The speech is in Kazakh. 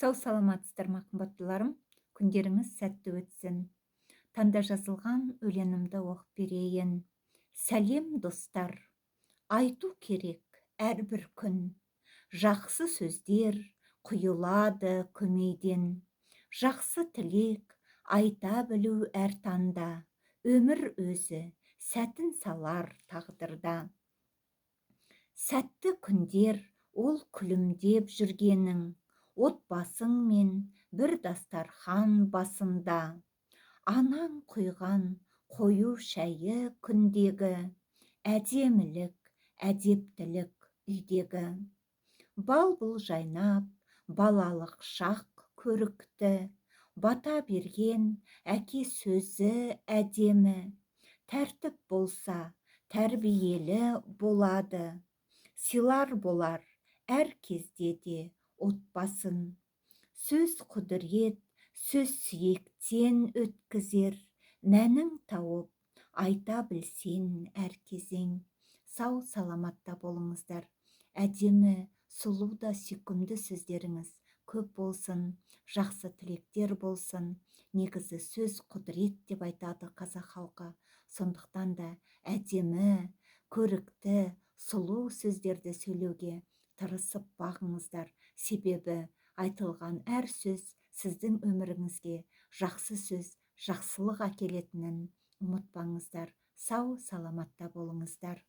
Сау саламатсыздар ма қымбаттыларым, күндеріңіз сәтті өтсін. Таңда жазылған өлеңімді оқып берейін. Сәлем достар, айту керек әрбір күн. Жақсы сөздер құйылады көмейден. Жақсы тілек айта білу әр таңда. Өмір өзі сәтін салар тағдырда. Сәтті күндер ол күлімдеп жүргенің, отбасың мен бір дастархан басында. Анаң құйған қою шәйі күндегі, әдемілік, әдептілік үйдегі. Бал бұл жайнап, балалық шақ көрікті, бата берген әке сөзі әдемі. Тәртіп болса, тәрбиелі болады. Сыйлар болар әр кезде де отбасын. Сөз құдірет, сөз сүйектен өткізер, мәнің тауып айта білсен әр кезең. Сау саламатта болыңыздар. Әдемі, сұлу да сүйкімді сөздеріңіз көп болсын, жақсы тілектер болсын. Негізі сөз құдірет деп айтады қазақ халқы. Сондықтан да әдемі, көрікті, сұлу сөздерді сөйлеуге тырысып бағыңыздар. Себебі айтылған әр сөз сіздің өміріңізге жақсы сөз, жақсылық әкелетінін ұмытпаңыздар. Сау саламатта болыңыздар.